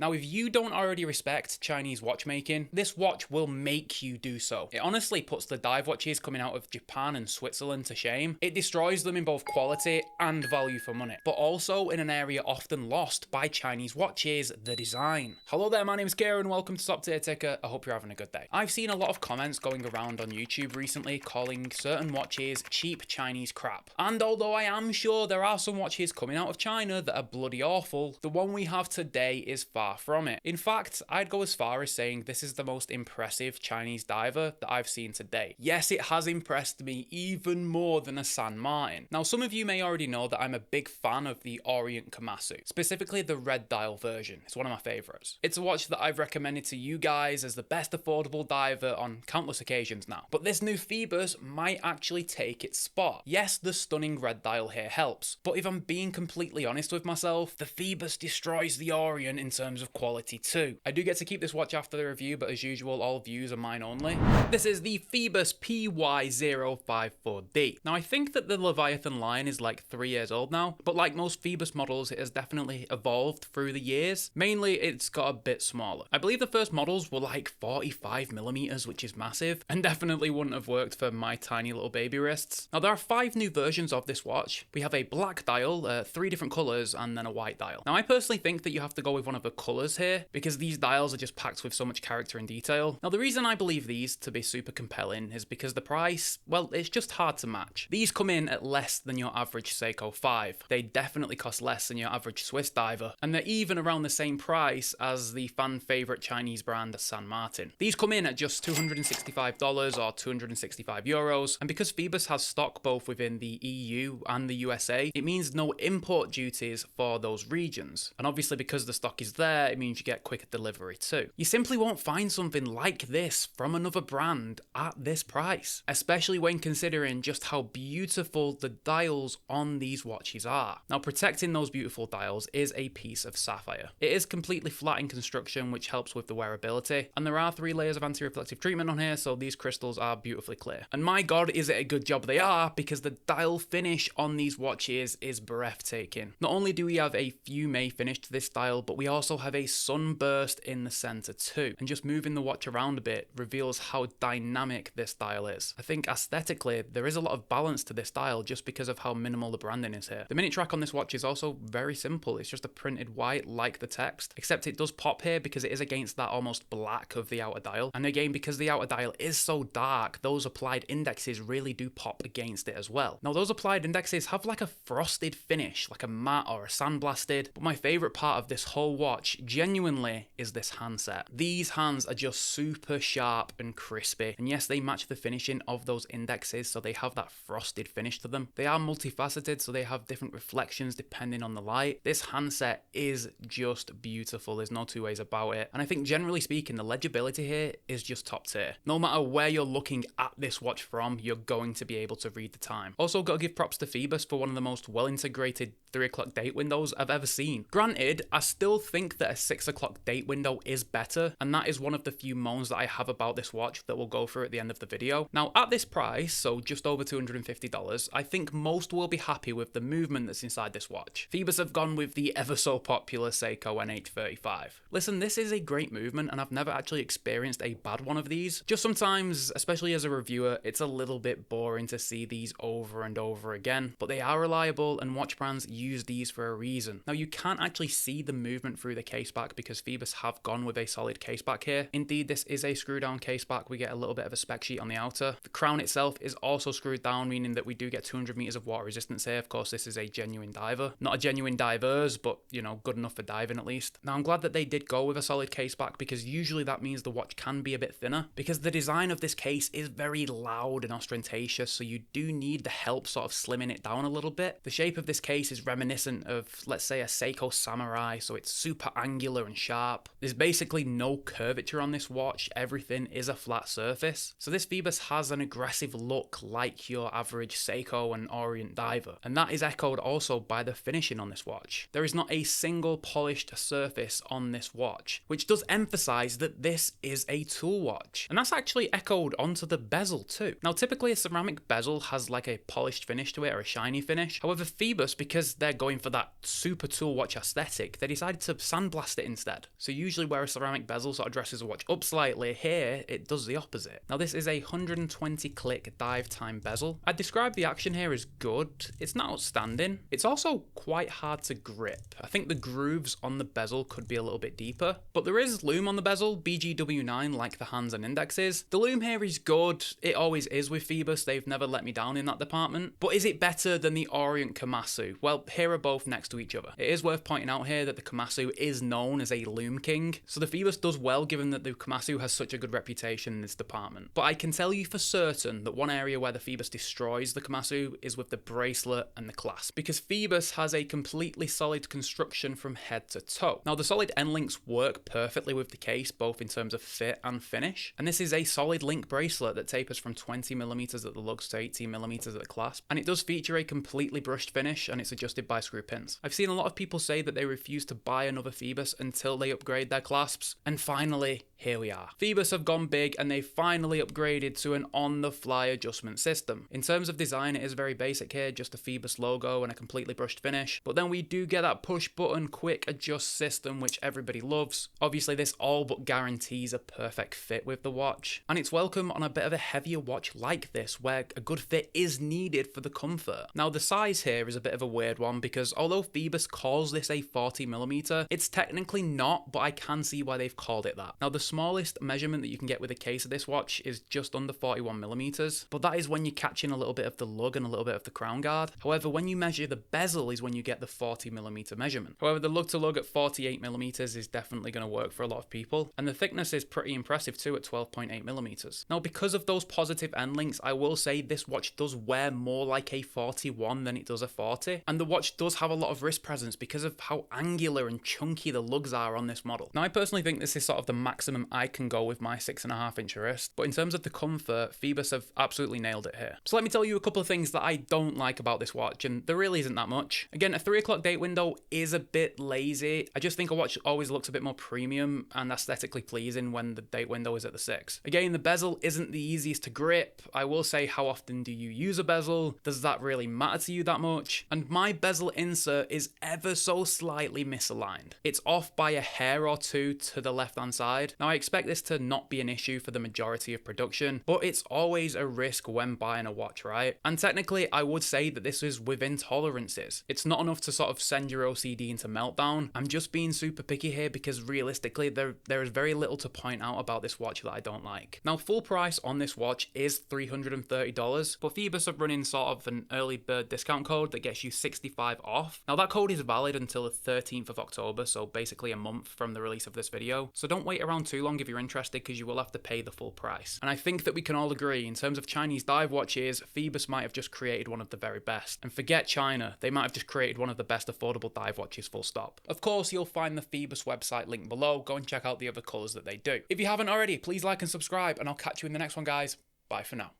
Now, if you don't already respect Chinese watchmaking, this watch will make you do so. It honestly puts the dive watches coming out of Japan and Switzerland to shame. It destroys them in both quality and value for money, but also in an area often lost by Chinese watches, the design. Hello there, my name is Kieran and welcome to Top Tier Ticker. I hope you're having a good day. I've seen a lot of comments going around on YouTube recently calling certain watches cheap Chinese crap. And although I am sure there are some watches coming out of China that are bloody awful, the one we have today is far from it. In fact, I'd go as far as saying this is the most impressive Chinese diver that I've seen to date. Yes, it has impressed me even more than a San Martin. Now, some of you may already know that I'm a big fan of the Orient Komatsu, specifically the red dial version. It's one of my favorites. It's a watch that I've recommended to you guys as the best affordable diver on countless occasions now. But this new Phoibos might actually take its spot. Yes, the stunning red dial here helps, but if I'm being completely honest with myself, the Phoibos destroys the Orient in terms of quality too. I do get to keep this watch after the review, but as usual, all views are mine only. This is the Phoibos PY054D. Now, I think that the Leviathan line is like 3 years old now, but like most Phoibos models, it has definitely evolved through the years. Mainly, it's got a bit smaller. I believe the first models were like 45mm, which is massive, and definitely wouldn't have worked for my tiny little baby wrists. Now, there are 5 new versions of this watch. We have a black dial, 3 different colors, and then a white dial. Now, I personally think that you have to go with one of the colors here, because these dials are just packed with so much character and detail. Now, the reason I believe these to be super compelling is because the price, well, it's just hard to match. These come in at less than your average Seiko 5. They definitely cost less than your average Swiss diver, and they're even around the same price as the fan favorite Chinese brand San Martin. These come in at just $265 or 265 euros, and because Phoibos has stock both within the EU and the USA, it means no import duties for those regions. And obviously because the stock is there, it means you get quicker delivery too. You simply won't find something like this from another brand at this price, especially when considering just how beautiful the dials on these watches are. Now, protecting those beautiful dials is a piece of sapphire. It is completely flat in construction, which helps with the wearability, and there are 3 layers of anti-reflective treatment on here, so these crystals are beautifully clear. And my god, is it a good job they are, because the dial finish on these watches is breathtaking. Not only do we have a fume finish to this dial, but we also have a sunburst in the center too, and just moving the watch around a bit reveals how dynamic this dial is. I think aesthetically there is a lot of balance to this dial just because of how minimal the branding is here. The minute track on this watch is also very simple. It's just a printed white like the text, except it does pop here because it is against that almost black of the outer dial, and again because the outer dial is so dark, those applied indexes really do pop against it as well. Now, those applied indexes have like a frosted finish, like a matte or a sandblasted, but my favorite part of this whole watch genuinely is this handset. These hands are just super sharp and crispy, and yes, they match the finishing of those indexes, so they have that frosted finish to them. They are multifaceted, so they have different reflections depending on the light. This handset is just beautiful, there's no two ways about it, and I think generally speaking the legibility here is just top tier. No matter where you're looking at this watch from, you're going to be able to read the time. Also, gotta give props to Phoibos for one of the most well integrated 3 o'clock date windows I've ever seen. Granted, I still think that a 6 o'clock date window is better, and that is one of the few moans that I have about this watch that we'll go through at the end of the video. Now, at this price, so just over $250, I think most will be happy with the movement that's inside this watch. Phoibos have gone with the ever so popular Seiko NH35. Listen, this is a great movement, and I've never actually experienced a bad one of these. Just sometimes, especially as a reviewer, it's a little bit boring to see these over and over again, but they are reliable, and watch brands use these for a reason. Now, you can't actually see the movement through the case back because Phoibos have gone with a solid case back here. Indeed, this is a screw down case back. We get a little bit of a spec sheet on the outer. The crown itself is also screwed down, meaning that we do get 200 meters of water resistance here. Of course, this is a genuine diver. Not a genuine divers, but you know, good enough for diving at least. Now, I'm glad that they did go with a solid case back because usually that means the watch can be a bit thinner, because the design of this case is very loud and ostentatious, so you do need the help sort of slimming it down a little bit. The shape of this case is reminiscent of, let's say, a Seiko Samurai, so it's super angular and sharp. There's basically no curvature on this watch, everything is a flat surface. So this Phoibos has an aggressive look like your average Seiko and Orient diver, and that is echoed also by the finishing on this watch. There is not a single polished surface on this watch, which does emphasize that this is a tool watch, and that's actually echoed onto the bezel too. Now, typically a ceramic bezel has like a polished finish to it or a shiny finish. However, Phoibos, because they're going for that super tool watch aesthetic, they decided to sandblast sandblast it instead. So usually where a ceramic bezel sort of dresses a watch up slightly, here it does the opposite. Now this is a 120 click dive time bezel. I'd describe the action here as good. It's not outstanding. It's also quite hard to grip. I think the grooves on the bezel could be a little bit deeper, but there is lume on the bezel, BGW9 like the hands and indexes. The lume here is good. It always is with Phoibos. They've never let me down in that department. But is it better than the Orient Komatsu? Well, here are both next to each other. It is worth pointing out here that the Komatsu is known as a lume king, so the Phoibos does well given that the Komatsu has such a good reputation in this department. But I can tell you for certain that one area where the Phoibos destroys the Komatsu is with the bracelet and the clasp, because Phoibos has a completely solid construction from head to toe. Now the solid end links work perfectly with the case, both in terms of fit and finish, and this is a solid link bracelet that tapers from 20mm at the lugs to 18mm at the clasp, and it does feature a completely brushed finish, and it's adjusted by screw pins. I've seen a lot of people say that they refuse to buy another Phoibos until they upgrade their clasps, and finally, here we are. Phoibos have gone big and they finally upgraded to an on-the-fly adjustment system. In terms of design, it is very basic here, just a Phoibos logo and a completely brushed finish, but then we do get that push button quick adjust system which everybody loves. Obviously this all but guarantees a perfect fit with the watch, and it's welcome on a bit of a heavier watch like this where a good fit is needed for the comfort. Now the size here is a bit of a weird one because although Phoibos calls this a 40mm, it's technically not, but I can see why they've called it that. Now the smallest measurement that you can get with a case of this watch is just under 41mm, but that is when you're catching a little bit of the lug and a little bit of the crown guard. However, when you measure the bezel is when you get the 40mm measurement. However, the lug to lug at 48mm is definitely going to work for a lot of people, and the thickness is pretty impressive too at 12.8mm. Now because of those positive end links, I will say this watch does wear more like a 41 than it does a 40, and the watch does have a lot of wrist presence because of how angular and chunky the lugs are on this model. Now I personally think this is sort of the maximum I can go with my 6.5-inch wrist, but in terms of the comfort, Phoibos have absolutely nailed it here. So let me tell you a couple of things that I don't like about this watch, and there really isn't that much. Again, a 3 o'clock date window is a bit lazy. I just think a watch always looks a bit more premium and aesthetically pleasing when the date window is at the 6. Again, the bezel isn't the easiest to grip. I will say, how often do you use a bezel? Does that really matter to you that much? And my bezel insert is ever so slightly misaligned. It's off by a hair or two to the left-hand side. Now I expect this to not be an issue for the majority of production, but it's always a risk when buying a watch, right? And technically I would say that this is within tolerances. It's not enough to sort of send your OCD into meltdown. I'm just being super picky here because realistically there is very little to point out about this watch that I don't like. Now full price on this watch is $330, but Phoibos are running sort of an early bird discount code that gets you 65 off. Now that code is valid until the 13th of October, so basically a month from the release of this video. So don't wait around too long if you're interested, because you will have to pay the full price. And I think that we can all agree, in terms of Chinese dive watches, Phoibos might have just created one of the very best. And forget China, they might have just created one of the best affordable dive watches, full stop. Of course, you'll find the Phoibos website linked below. Go and check out the other colours that they do. If you haven't already, please like and subscribe, and I'll catch you in the next one, guys. Bye for now.